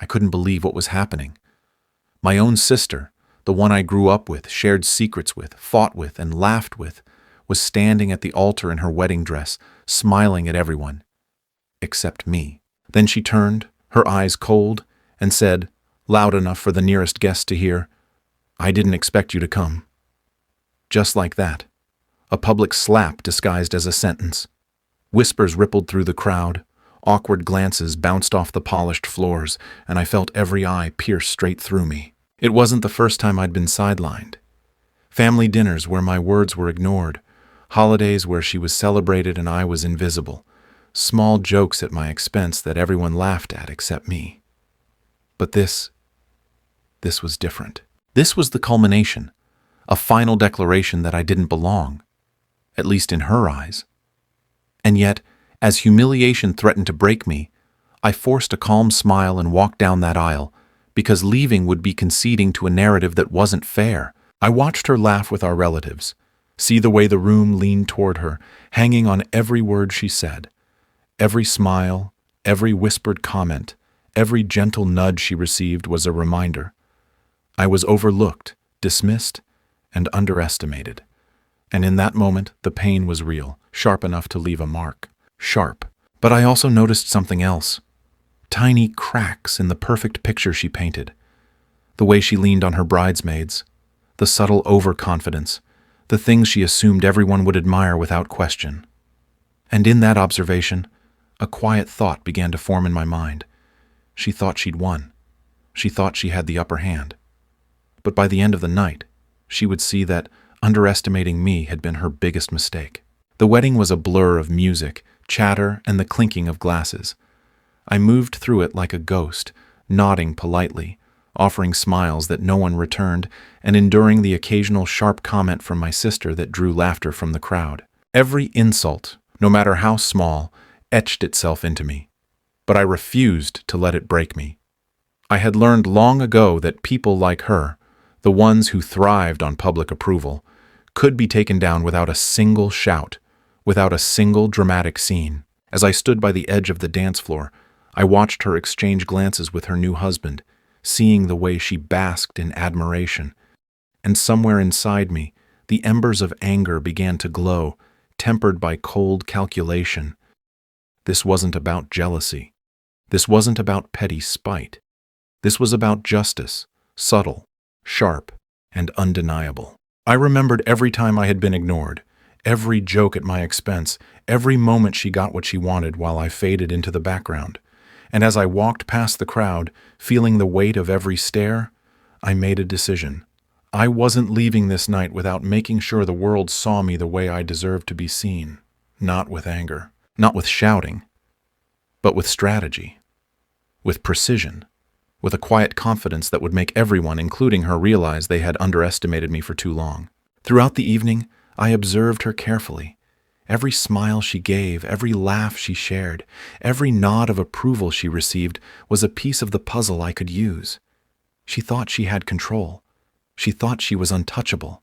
I couldn't believe what was happening. My own sister, the one I grew up with, shared secrets with, fought with, and laughed with, was standing at the altar in her wedding dress, smiling at everyone, except me. Then she turned, her eyes cold, and said, loud enough for the nearest guest to hear, "I didn't expect you to come." Just like that. A public slap disguised as a sentence. Whispers rippled through the crowd, awkward glances bounced off the polished floors, and I felt every eye pierce straight through me. It wasn't the first time I'd been sidelined. Family dinners where my words were ignored, holidays where she was celebrated and I was invisible, small jokes at my expense that everyone laughed at except me. But this was different. This was the culmination, a final declaration that I didn't belong, at least in her eyes. And yet, as humiliation threatened to break me, I forced a calm smile and walked down that aisle, because leaving would be conceding to a narrative that wasn't fair. I watched her laugh with our relatives, see the way the room leaned toward her, hanging on every word she said. Every smile, every whispered comment, every gentle nudge she received was a reminder. I was overlooked, dismissed, and underestimated. And in that moment, the pain was real, sharp enough to leave a mark. Sharp. But I also noticed something else. Tiny cracks in the perfect picture she painted. The way she leaned on her bridesmaids, the subtle overconfidence, the things she assumed everyone would admire without question. And in that observation, a quiet thought began to form in my mind. She thought she'd won. She thought she had the upper hand. But by the end of the night, she would see that underestimating me had been her biggest mistake. The wedding was a blur of music, chatter, and the clinking of glasses. I moved through it like a ghost, nodding politely, offering smiles that no one returned, and enduring the occasional sharp comment from my sister that drew laughter from the crowd. Every insult, no matter how small, etched itself into me. But I refused to let it break me. I had learned long ago that people like her, the ones who thrived on public approval, could be taken down without a single shout, without a single dramatic scene. As I stood by the edge of the dance floor, I watched her exchange glances with her new husband, seeing the way she basked in admiration. And somewhere inside me, the embers of anger began to glow, tempered by cold calculation. This wasn't about jealousy. This wasn't about petty spite. This was about justice, subtle, sharp, and undeniable. I remembered every time I had been ignored, every joke at my expense, every moment she got what she wanted while I faded into the background. And as I walked past the crowd, feeling the weight of every stare, I made a decision. I wasn't leaving this night without making sure the world saw me the way I deserved to be seen. Not with anger, not with shouting, but with strategy, with precision, with a quiet confidence that would make everyone, including her, realize they had underestimated me for too long. Throughout the evening, I observed her carefully. Every smile she gave, every laugh she shared, every nod of approval she received was a piece of the puzzle I could use. She thought she had control. She thought she was untouchable.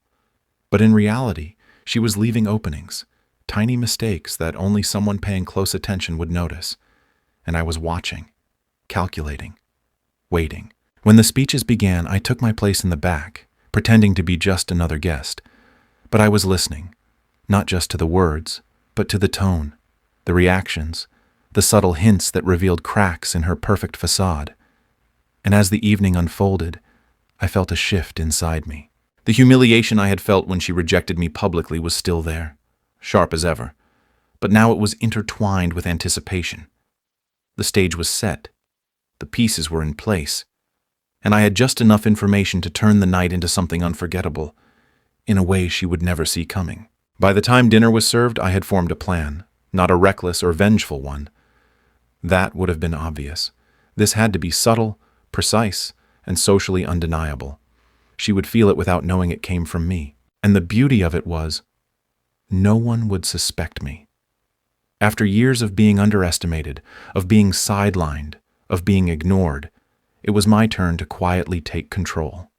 But in reality, she was leaving openings, tiny mistakes that only someone paying close attention would notice. And I was watching, calculating, waiting. When the speeches began, I took my place in the back, pretending to be just another guest. But I was listening, not just to the words, but to the tone, the reactions, the subtle hints that revealed cracks in her perfect facade. And as the evening unfolded, I felt a shift inside me. The humiliation I had felt when she rejected me publicly was still there, sharp as ever, but now it was intertwined with anticipation. The stage was set, the pieces were in place, and I had just enough information to turn the night into something unforgettable, in a way she would never see coming. By the time dinner was served, I had formed a plan, not a reckless or vengeful one. That would have been obvious. This had to be subtle, precise, and socially undeniable. She would feel it without knowing it came from me. And the beauty of it was, no one would suspect me. After years of being underestimated, of being sidelined, of being ignored, it was my turn to quietly take control.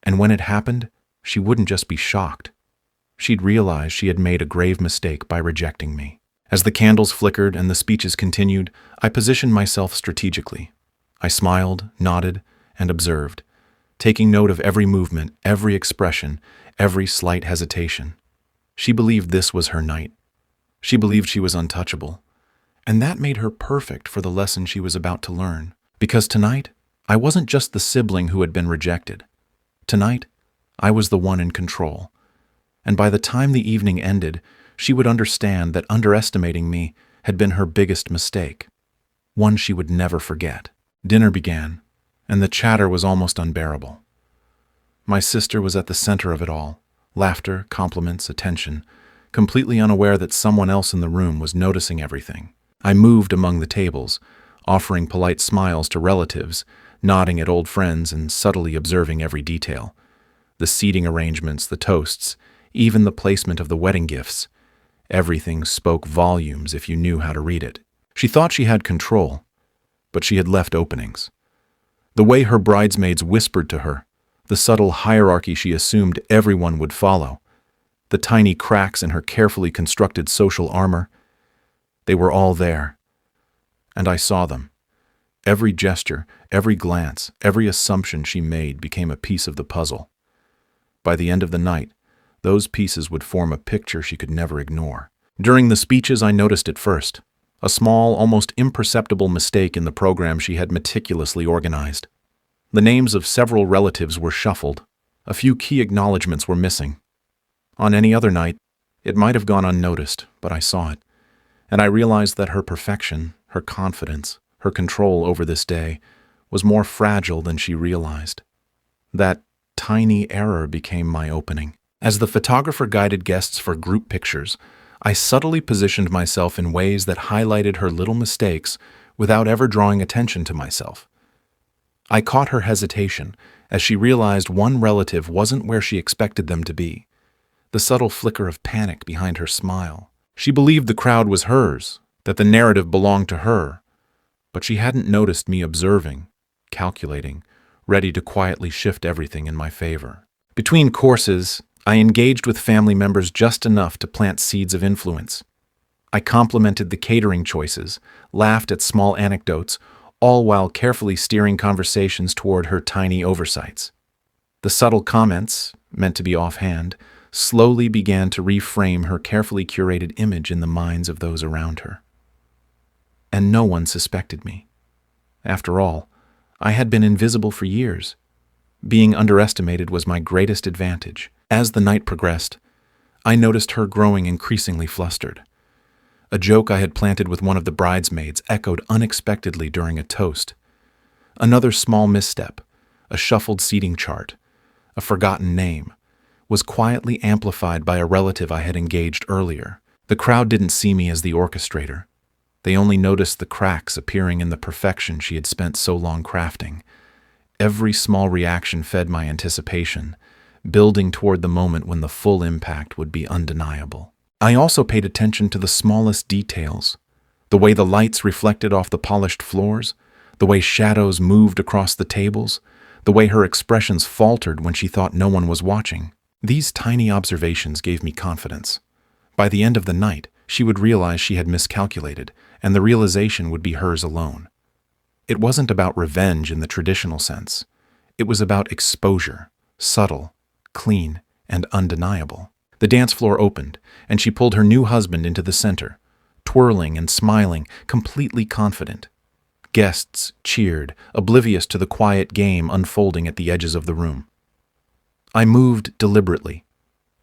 And when it happened, she wouldn't just be shocked. She'd realize she had made a grave mistake by rejecting me. As the candles flickered and the speeches continued, I positioned myself strategically. I smiled, nodded, and observed, taking note of every movement, every expression, every slight hesitation. She believed this was her night. She believed she was untouchable. And that made her perfect for the lesson she was about to learn. Because tonight, I wasn't just the sibling who had been rejected. Tonight, I was the one in control. And by the time the evening ended, she would understand that underestimating me had been her biggest mistake, one she would never forget. Dinner began, and the chatter was almost unbearable. My sister was at the center of it all, laughter, compliments, attention, completely unaware that someone else in the room was noticing everything. I moved among the tables, offering polite smiles to relatives, nodding at old friends, and subtly observing every detail. The seating arrangements, the toasts, even the placement of the wedding gifts. Everything spoke volumes if you knew how to read it. She thought she had control, but she had left openings. The way her bridesmaids whispered to her, the subtle hierarchy she assumed everyone would follow, the tiny cracks in her carefully constructed social armor, they were all there. And I saw them. Every gesture, every glance, every assumption she made became a piece of the puzzle. By the end of the night, those pieces would form a picture she could never ignore. During the speeches, I noticed it first. A small, almost imperceptible mistake in the program she had meticulously organized. The names of several relatives were shuffled. A few key acknowledgments were missing. On any other night, it might have gone unnoticed, but I saw it. And I realized that her perfection, her confidence, her control over this day was more fragile than she realized. That tiny error became my opening. As the photographer guided guests for group pictures, I subtly positioned myself in ways that highlighted her little mistakes without ever drawing attention to myself. I caught her hesitation as she realized one relative wasn't where she expected them to be. The subtle flicker of panic behind her smile. She believed the crowd was hers, that the narrative belonged to her, but she hadn't noticed me observing, calculating, ready to quietly shift everything in my favor. Between courses, I engaged with family members just enough to plant seeds of influence. I complimented the catering choices, laughed at small anecdotes, all while carefully steering conversations toward her tiny oversights. The subtle comments, meant to be offhand, slowly began to reframe her carefully curated image in the minds of those around her. And no one suspected me. After all, I had been invisible for years. Being underestimated was my greatest advantage. As the night progressed, I noticed her growing increasingly flustered. A joke I had planted with one of the bridesmaids echoed unexpectedly during a toast. Another small misstep, a shuffled seating chart, a forgotten name, was quietly amplified by a relative I had engaged earlier. The crowd didn't see me as the orchestrator. They only noticed the cracks appearing in the perfection she had spent so long crafting. Every small reaction fed my anticipation, building toward the moment when the full impact would be undeniable. I also paid attention to the smallest details, the way the lights reflected off the polished floors, the way shadows moved across the tables, the way her expressions faltered when she thought no one was watching. These tiny observations gave me confidence. By the end of the night, she would realize she had miscalculated, and the realization would be hers alone. It wasn't about revenge in the traditional sense. It was about exposure, subtle, clean, and undeniable. The dance floor opened, and she pulled her new husband into the center, twirling and smiling, completely confident. Guests cheered, oblivious to the quiet game unfolding at the edges of the room. I moved deliberately,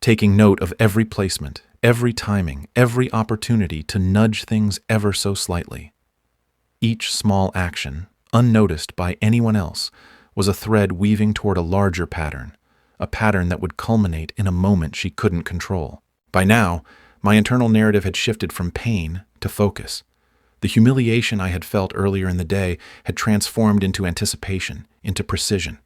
taking note of every placement, every timing, every opportunity to nudge things ever so slightly. Each small action, unnoticed by anyone else, was a thread weaving toward a larger pattern, a pattern that would culminate in a moment she couldn't control. By now, my internal narrative had shifted from pain to focus. The humiliation I had felt earlier in the day had transformed into anticipation, into precision.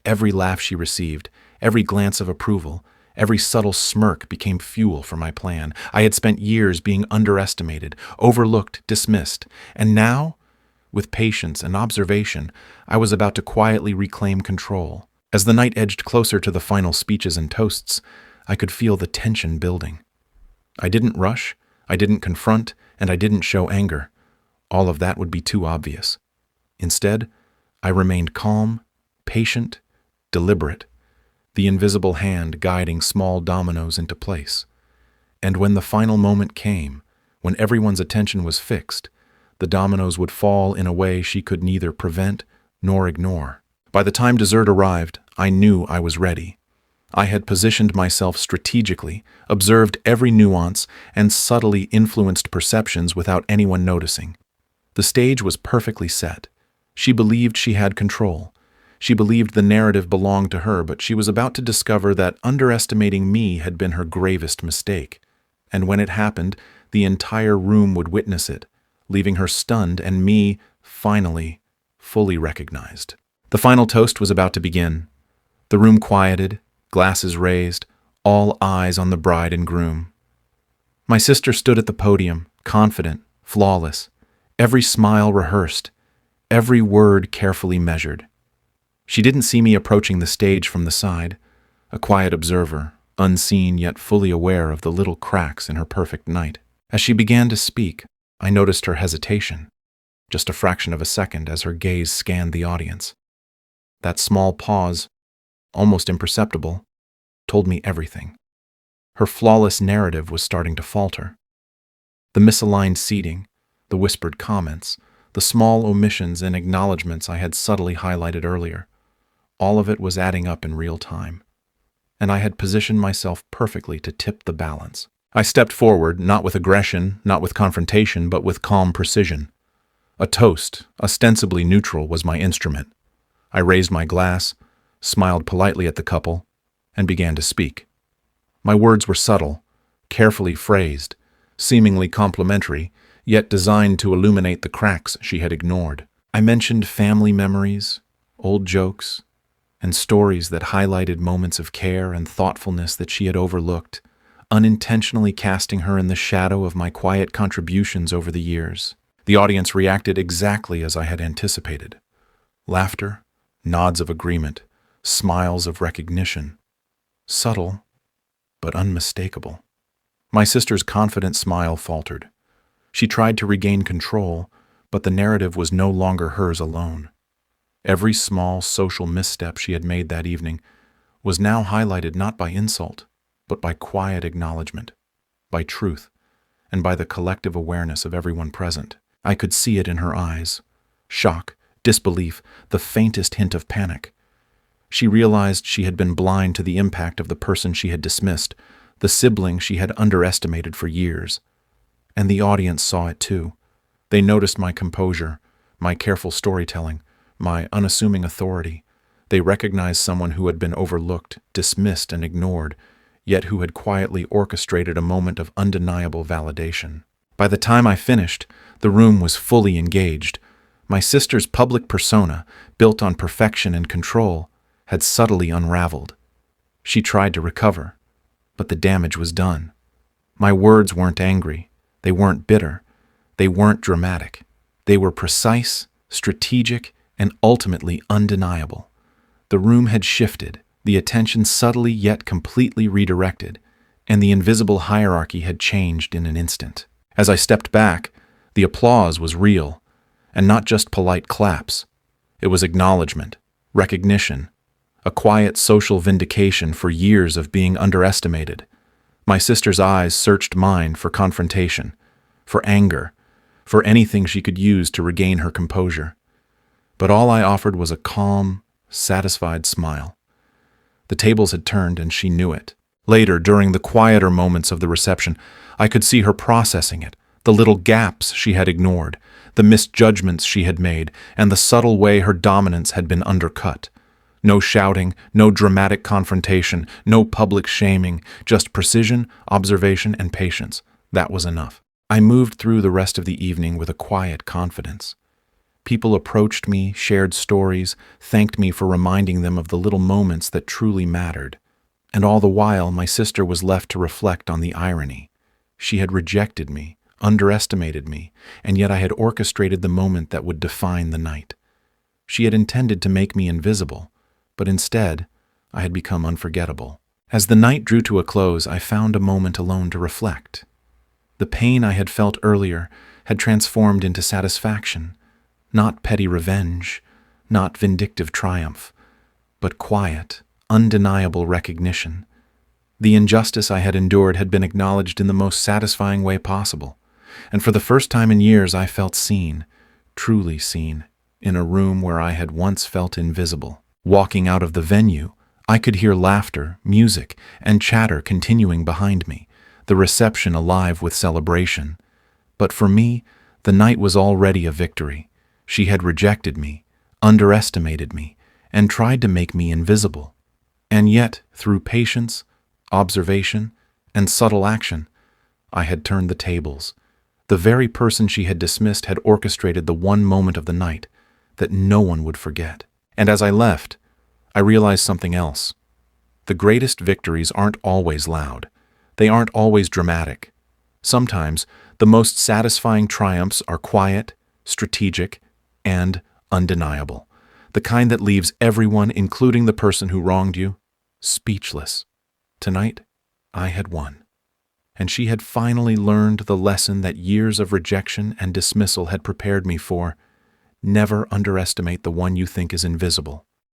Every laugh she received, every glance of approval, every subtle smirk became fuel for my plan. I had spent years being underestimated, overlooked, dismissed, and now, with patience and observation, I was about to quietly reclaim control. As the night edged closer to the final speeches and toasts, I could feel the tension building. I didn't rush, I didn't confront, and I didn't show anger. All of that would be too obvious. Instead, I remained calm, patient, deliberate, the invisible hand guiding small dominoes into place. And when the final moment came, when everyone's attention was fixed, the dominoes would fall in a way she could neither prevent nor ignore. By the time dessert arrived, I knew I was ready. I had positioned myself strategically, observed every nuance, and subtly influenced perceptions without anyone noticing. The stage was perfectly set. She believed she had control. She believed the narrative belonged to her, but she was about to discover that underestimating me had been her gravest mistake. And when it happened, the entire room would witness it, leaving her stunned and me, finally, fully recognized. The final toast was about to begin. The room quieted, glasses raised, all eyes on the bride and groom. My sister stood at the podium, confident, flawless, every smile rehearsed, every word carefully measured. She didn't see me approaching the stage from the side, a quiet observer, unseen yet fully aware of the little cracks in her perfect night. As she began to speak, I noticed her hesitation, just a fraction of a second as her gaze scanned the audience. That small pause, almost imperceptible, told me everything. Her flawless narrative was starting to falter. The misaligned seating, the whispered comments, the small omissions and acknowledgments I had subtly highlighted earlier, all of it was adding up in real time. And I had positioned myself perfectly to tip the balance. I stepped forward, not with aggression, not with confrontation, but with calm precision. A toast, ostensibly neutral, was my instrument. I raised my glass, smiled politely at the couple, and began to speak. My words were subtle, carefully phrased, seemingly complimentary, yet designed to illuminate the cracks she had ignored. I mentioned family memories, old jokes, and stories that highlighted moments of care and thoughtfulness that she had overlooked, unintentionally casting her in the shadow of my quiet contributions over the years. The audience reacted exactly as I had anticipated. Laughter, nods of agreement, smiles of recognition. Subtle, but unmistakable. My sister's confident smile faltered. She tried to regain control, but the narrative was no longer hers alone. Every small social misstep she had made that evening was now highlighted not by insult, but by quiet acknowledgement, by truth, and by the collective awareness of everyone present. I could see it in her eyes. Shock, disbelief, the faintest hint of panic. She realized she had been blind to the impact of the person she had dismissed, the sibling she had underestimated for years. And the audience saw it too. They noticed my composure, my careful storytelling, my unassuming authority. They recognized someone who had been overlooked, dismissed, and ignored, yet who had quietly orchestrated a moment of undeniable validation. By the time I finished, the room was fully engaged. My sister's public persona, built on perfection and control, had subtly unraveled. She tried to recover, but the damage was done. My words weren't angry. They weren't bitter. They weren't dramatic. They were precise, strategic, and ultimately undeniable. The room had shifted, the attention subtly yet completely redirected, and the invisible hierarchy had changed in an instant. As I stepped back, the applause was real, and not just polite claps. It was acknowledgement, recognition, a quiet social vindication for years of being underestimated. My sister's eyes searched mine for confrontation, for anger, for anything she could use to regain her composure. But all I offered was a calm, satisfied smile. The tables had turned, and she knew it. Later, during the quieter moments of the reception, I could see her processing it, the little gaps she had ignored, the misjudgments she had made, and the subtle way her dominance had been undercut. No shouting, no dramatic confrontation, no public shaming, just precision, observation, and patience. That was enough. I moved through the rest of the evening with a quiet confidence. People approached me, shared stories, thanked me for reminding them of the little moments that truly mattered. And all the while, my sister was left to reflect on the irony. She had rejected me, underestimated me, and yet I had orchestrated the moment that would define the night. She had intended to make me invisible, but instead, I had become unforgettable. As the night drew to a close, I found a moment alone to reflect. The pain I had felt earlier had transformed into satisfaction. Not petty revenge, not vindictive triumph, but quiet, undeniable recognition. The injustice I had endured had been acknowledged in the most satisfying way possible, and for the first time in years I felt seen, truly seen, in a room where I had once felt invisible. Walking out of the venue, I could hear laughter, music, and chatter continuing behind me, the reception alive with celebration. But for me, the night was already a victory. She had rejected me, underestimated me, and tried to make me invisible. And yet, through patience, observation, and subtle action, I had turned the tables. The very person she had dismissed had orchestrated the one moment of the night that no one would forget. And as I left, I realized something else. The greatest victories aren't always loud. They aren't always dramatic. Sometimes, the most satisfying triumphs are quiet, strategic, and undeniable. The kind that leaves everyone, including the person who wronged you, speechless. Tonight, I had won. And she had finally learned the lesson that years of rejection and dismissal had prepared me for. Never underestimate the one you think is invisible.